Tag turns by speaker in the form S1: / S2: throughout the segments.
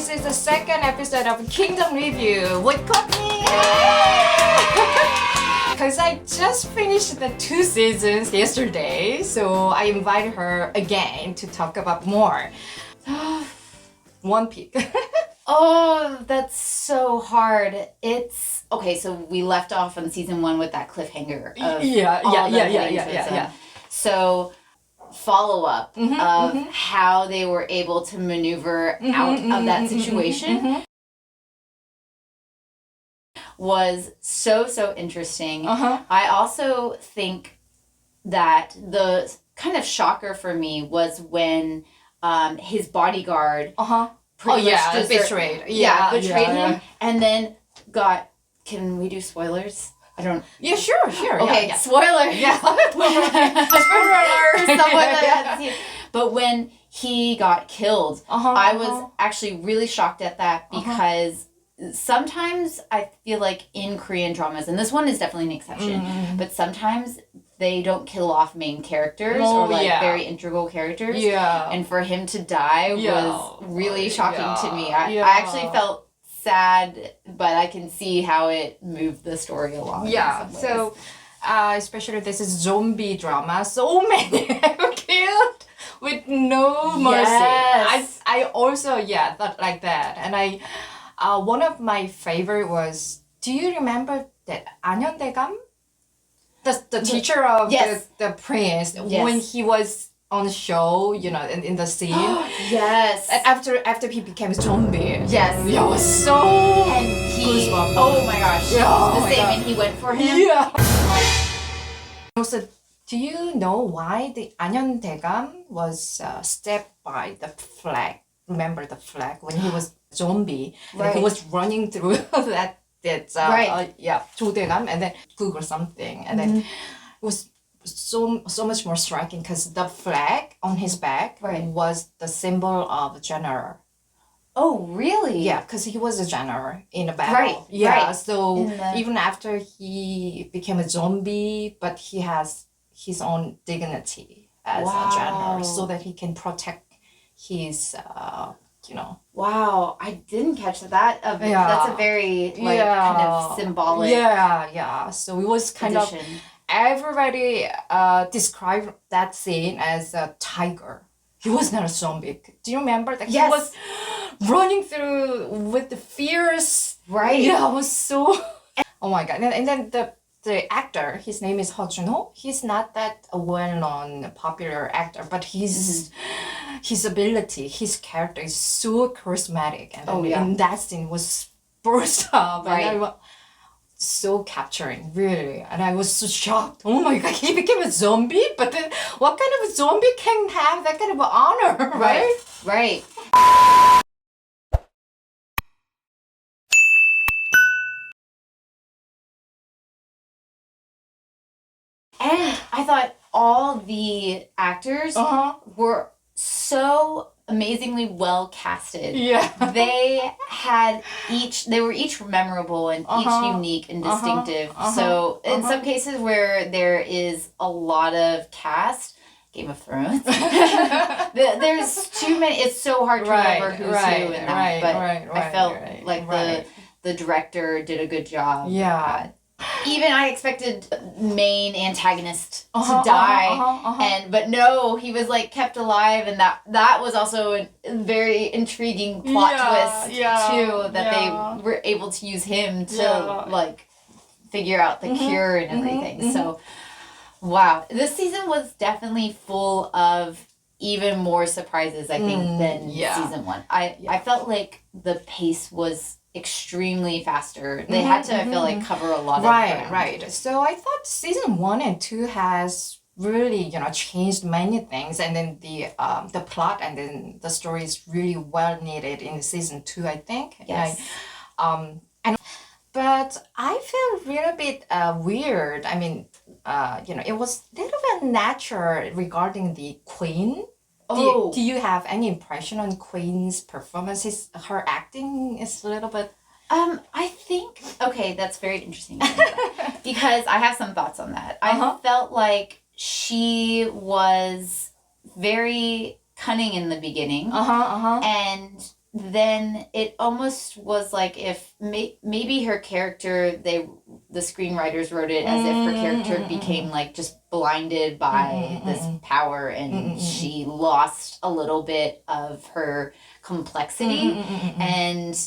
S1: this is the second episode of Kingdom Review with Courtney. Because I just finished the 2 seasons yesterday, so I invited her again to talk about more. One pick.
S2: Oh, that's so hard. It's okay. So we left off on season 1 with that cliffhanger. Of
S1: Yeah.
S2: So follow up of how they were able to maneuver out of that situation was so interesting. I also think that the kind of shocker for me was when his bodyguard betrayed him and then got, can we do spoilers? I don't.
S1: Yeah, sure.
S2: Okay,
S1: yeah.
S2: spoiler.
S1: Yeah.
S2: Spoiler alert. Someone that hasn't seen it. But when he got killed, I was actually really shocked at that because sometimes I feel like in Korean dramas, and this one is definitely an exception, but sometimes they don't kill off main characters or very integral characters. Yeah. And for him to die was really shocking to me. I actually felt sad, but I can see how it moved the story along.
S1: Yeah, so especially this is zombie drama, so many killed with no mercy.
S2: Yes.
S1: I also thought like that, and I one of my favorite was, do you remember that 안현대감, the teacher of the prince, when he was on the show, you know, in the scene.
S2: Yes.
S1: And after he became a zombie.
S2: Yes.
S1: It was so
S2: and he
S1: goosebumps.
S2: Oh my gosh. The same, and he went for him.
S1: Yeah. Also, do you know why the 안현대감 was stabbed by the flag? Remember the flag when he was zombie?
S2: Right.
S1: And he was running through that 조대감, and then Google something, and then it was so much more striking because the flag on his back was the symbol of general.
S2: Oh, really?
S1: Yeah, because he was a general in a battle.
S2: Right.
S1: So even after he became a zombie, but he has his own dignity as a general, so that he can protect his,
S2: Wow, I didn't catch that. That's a very kind of symbolic.
S1: Yeah. So it was kind of, everybody described that scene as a tiger. He was not a zombie. Do you remember that?
S2: Yes.
S1: He was running through with the fierce.
S2: Right.
S1: Yeah, it was so. Oh my god! And then the actor, his name is Ho. He's not that a well-known popular actor, but his ability, his character is so charismatic, and in that scene was burst up.
S2: Right.
S1: And I was so capturing, really, and I was so shocked. Oh my god, he became a zombie, but then what kind of a zombie can have that kind of honor, right?
S2: Right. And I thought all the actors were so amazingly well casted.
S1: Yeah.
S2: They were each memorable and each unique and distinctive. So in some cases where there is a lot of cast, Game of Thrones, there's too many. It's so hard to remember who's who in that. But I felt like the director did a good job.
S1: Yeah.
S2: Even I expected main antagonist to die, but no, he was like kept alive, and that was also a very intriguing plot twist too. That they were able to use him to like figure out the cure and everything. So, wow, this season was definitely full of even more surprises, I think, than season 1. I felt like the pace was extremely faster. They had to, I feel like, cover a lot of ground.
S1: Right. So I thought season 1 and 2 has really, changed many things, and then the plot and then the story is really well needed in season 2, I think.
S2: Yes.
S1: But I feel a little bit weird. I mean, it was a little bit natural regarding the queen. Do you have any impression on Queen's performances? Her acting is a little bit...
S2: I think, that's very interesting because I have some thoughts on that. I felt like she was very cunning in the beginning and then it almost was like if maybe her character, the screenwriters wrote it as if her character became like just blinded by this power, and she lost a little bit of her complexity and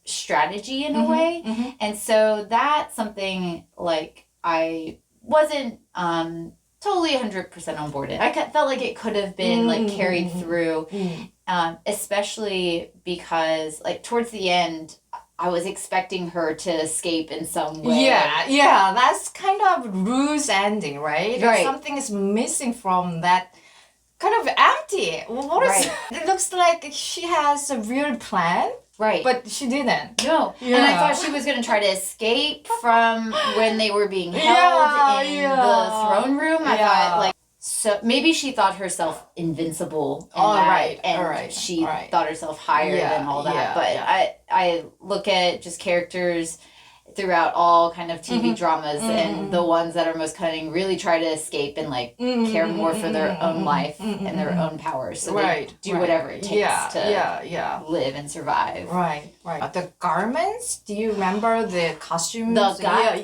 S2: strategy in a way. And so that's something like I wasn't totally 100% on board. I felt like it could have been like carried through, especially because like towards the end, I was expecting her to escape in some way.
S1: Yeah, that's kind of loose ending, right?
S2: Right.
S1: Something is missing from that. Kind of empty. What is it? Looks like she has a real plan.
S2: Right.
S1: But she didn't.
S2: No.
S1: Yeah.
S2: And I thought she was going to try to escape from when they were being held in the throne room. I thought, like, so maybe she thought herself invincible. And she thought herself higher than all that. But I look at just characters throughout all kind of TV dramas, and the ones that are most cunning really try to escape and like care more for their own life and their own powers, so they do whatever it takes to live and survive.
S1: Right. The garments, do you remember the costumes?
S2: The
S1: got,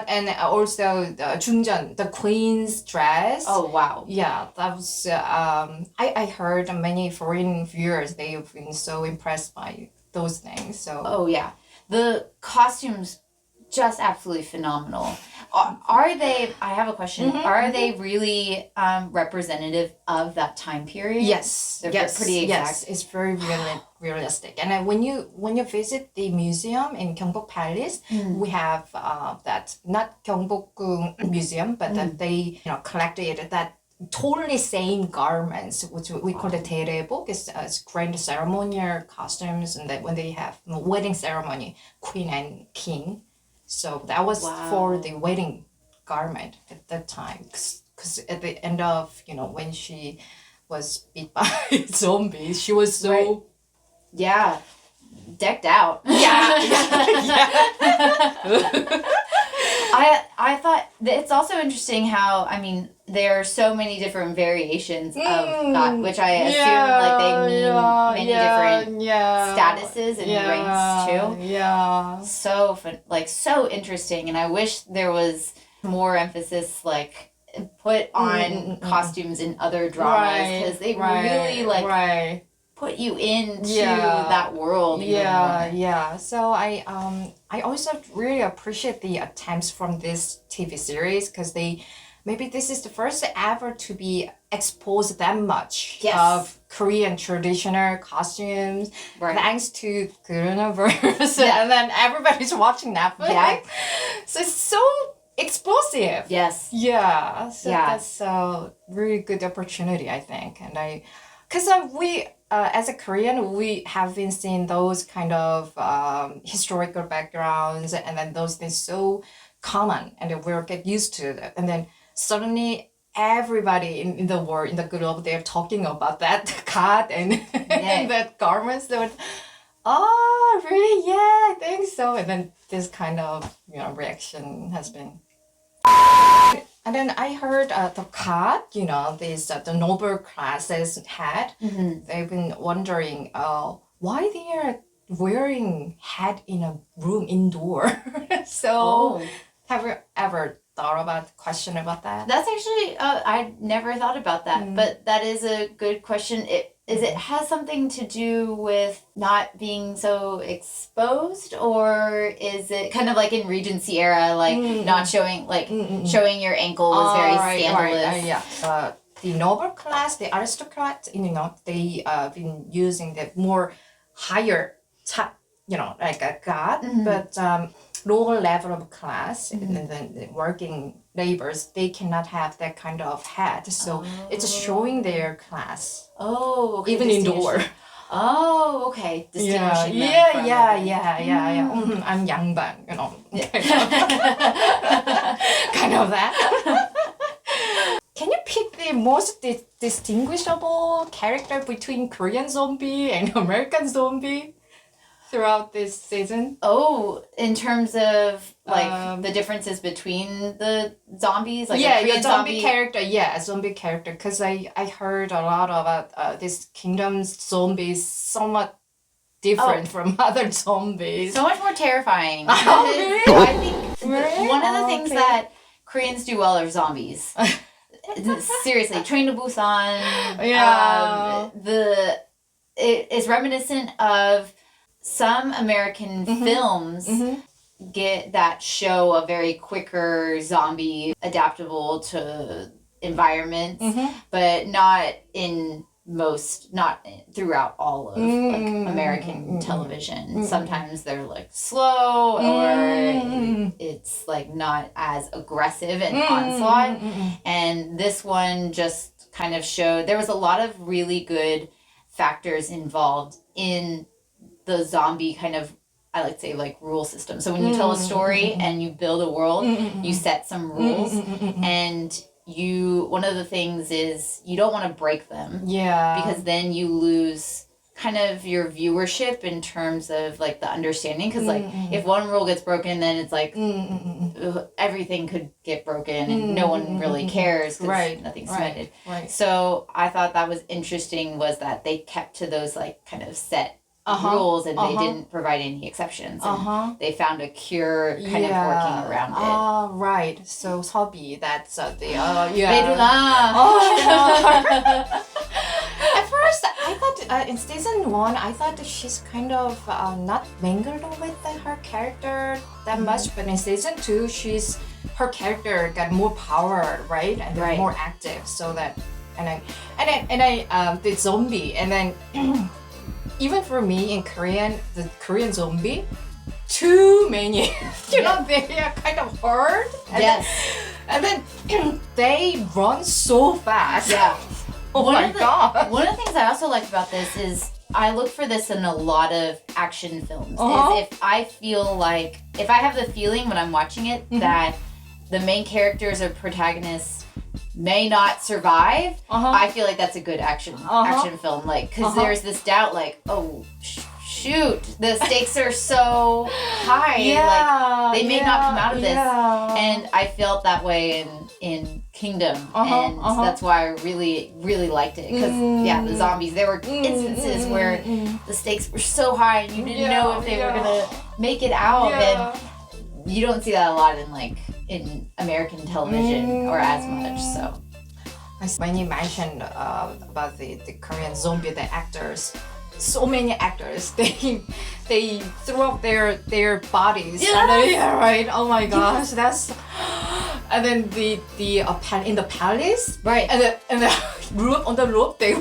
S1: and also the 중전, the queen's dress.
S2: Oh wow.
S1: Yeah, that was I heard many foreign viewers, they've been so impressed by those things. So
S2: oh yeah, the costumes just absolutely phenomenal. Are they, I have a question, are they really representative of that time period?
S1: Yes.
S2: They're pretty exact.
S1: Yes, it's very realistic. And when you visit the museum in Gyeongbok Palace, we have that, not Gyeongbok Museum, but that they collected that totally same garments, which we call the 대례복. It's grand ceremonial costumes, and that when they have wedding ceremony, queen and king. So that was for the wedding garment at that time. Because at the end of, when she was beat by zombies, she was so...
S2: decked out. I thought it's also interesting how, I mean, there are so many different variations of that, which I assume like they mean many different statuses and ranks too.
S1: Yeah.
S2: So so interesting, and I wish there was more emphasis like put on costumes in other dramas, because they really put you into that world.
S1: So I also really appreciate the attempts from this TV series, because maybe this is the first ever to be exposed that much of Korean traditional costumes, thanks to coronavirus, and then everybody's watching Netflix. So it's so explosive. So that's a really good opportunity, I think. And because we as a Korean, we have been seeing those kind of historical backgrounds, and then those things so common, and we'll get used to it. And then suddenly everybody in the world, in the globe, they're talking about that cut and, and that garments. They would, oh, really? Yeah, I think so. And then this kind of reaction has been. And then I heard the cut, the noble classes had, they've been wondering why they are wearing hat in a room indoor. So have you ever thought about question about that?
S2: That's actually, I never thought about that, but that is a good question. It has something to do with not being so exposed, or is it kind of like in Regency era, like not showing, showing your ankle was very scandalous?
S1: The noble class, the aristocrats, they been using the more higher top, like a god, but lower level of class, and then the working laborers, they cannot have that kind of hat, so it's showing their class.
S2: Oh, okay.
S1: Even indoor.
S2: Oh, okay. Distinguishing them from
S1: I'm 양반, kind of that. Can you pick the most distinguishable character between Korean zombie and American zombie? throughout this season?
S2: Oh, in terms of like the differences between the zombies, like
S1: yeah,
S2: a Korean
S1: your zombie character. Yeah, a zombie character. Because I heard a lot about this kingdom's zombies somewhat different from other zombies.
S2: So much more terrifying.
S1: Oh, really?
S2: I think
S1: Really?
S2: one of the things
S1: Okay.
S2: that Koreans do well are zombies. Seriously, Train to Busan.
S1: Yeah.
S2: It is reminiscent of some American films that show a very quicker zombie adaptable to environments, but not throughout all of like American television. Sometimes they're like slow or it's like not as aggressive and onslaught. And this one just kind of showed there was a lot of really good factors involved in the zombie kind of, I like to say, like rule system. So when you tell a story and you build a world, you set some rules, and one of the things is you don't want to break them.
S1: Yeah.
S2: Because then you lose kind of your viewership in terms of like the understanding. Because like if one rule gets broken, then it's like everything could get broken and no one really cares because nothing's cemented.
S1: Right.
S2: So I thought that was interesting was that they kept to those like kind of set rules and they didn't provide any exceptions. And they found a cure kind of working around it.
S1: Right. So Seobi, that's At first, I thought in season 1, I thought that she's kind of not mingled with her character that much, but in season 2, her character got more power, right, and more active. So that, and I the zombie, and then even for me in Korean, the Korean zombie, too many. They are kind of hard. And then they run so fast.
S2: Yeah.
S1: Oh my god.
S2: One of the things I also liked about this is I look for this in a lot of action films. Is if I have the feeling when I'm watching it that the main characters or protagonists may not survive, I feel like that's a good action film. Like, because there's this doubt, like, oh, shoot, the stakes are so high. Like, they may not come out of this. And I felt that way in Kingdom. And that's why I really, really liked it. Because, the zombies, there were instances where the stakes were so high and you didn't know if they were going to make it out. And you don't see that a lot in American television or as much. So
S1: when you mentioned about the Korean zombie, the actors, so many actors, they threw up their bodies. Right. Oh my gosh, that's. And then in the palace,
S2: right,
S1: and the roof on the roof they.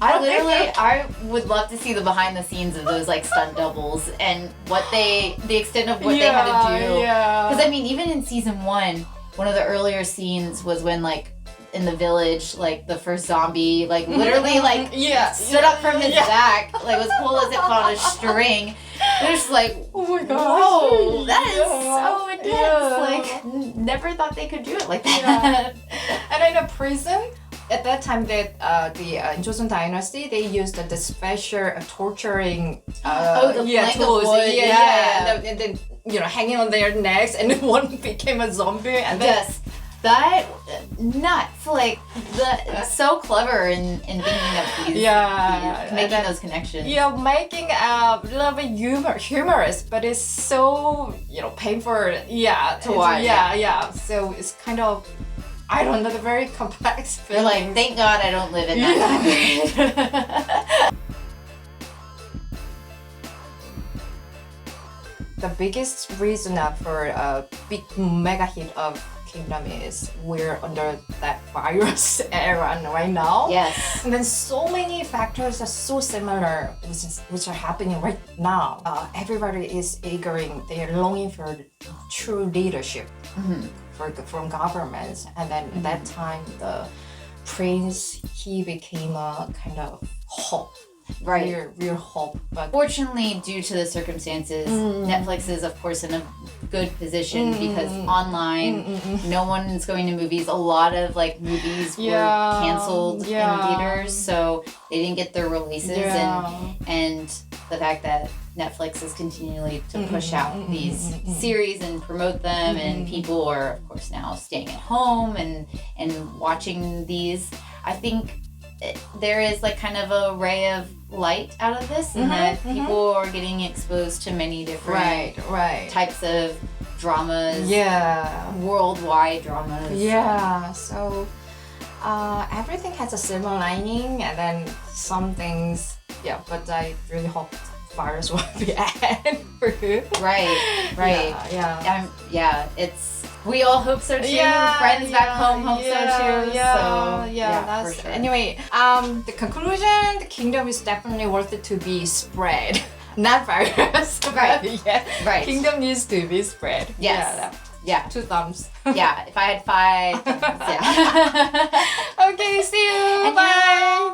S2: I would love to see the behind the scenes of those like stunt doubles and the extent of what they had to do. Because I mean, even in season 1, one of the earlier scenes was when like in the village, like the first zombie, like literally like stood up from his back, like was cool as if on a string. It was just like,
S1: oh my gosh,
S2: whoa, that is so intense. Like, never thought they could do it like that.
S1: And in a prison. At that time, that the Joseon Dynasty, they used the special torturing
S2: plank of wood,
S1: and then hanging on their necks, and one became a zombie, and then
S2: that nuts, like so clever in thinking of these, making those connections.
S1: Making a little bit humorous, but it's so painful, to watch. So it's kind of. I don't know, the very complex feeling.
S2: You're like, thank God I don't live in that time period.
S1: The biggest reason for a big mega hit of Kingdom is we're under that virus era right now.
S2: Yes.
S1: And then so many factors are so similar, which are happening right now. Everybody is they're longing for true leadership. From governments, and then at that time the prince, he became a kind of hope, real hope. But
S2: fortunately, due to the circumstances, Netflix is of course in a good position because online, no one's going to movies. A lot of like movies were canceled in theaters, so they didn't get their releases, and the fact that Netflix is continually to push out these series and promote them, and people are, of course, now staying at home and watching these. I think there is like kind of a ray of light out of this, and that people are getting exposed to many different types of dramas, worldwide dramas.
S1: Yeah, so everything has a silver lining, and then some things, but I really hope virus will be end for you.
S2: Right.
S1: Yeah.
S2: It's, we all hope so too. Friends back home hope so too.
S1: That's
S2: for sure.
S1: Anyway, the conclusion: the kingdom is definitely worth it to be spread, not virus.
S2: Right.
S1: Kingdom needs to be spread.
S2: Yes.
S1: Yeah. 2 thumbs.
S2: Yeah. If I had 5 thumbs, yeah.
S1: Okay. See you. Bye.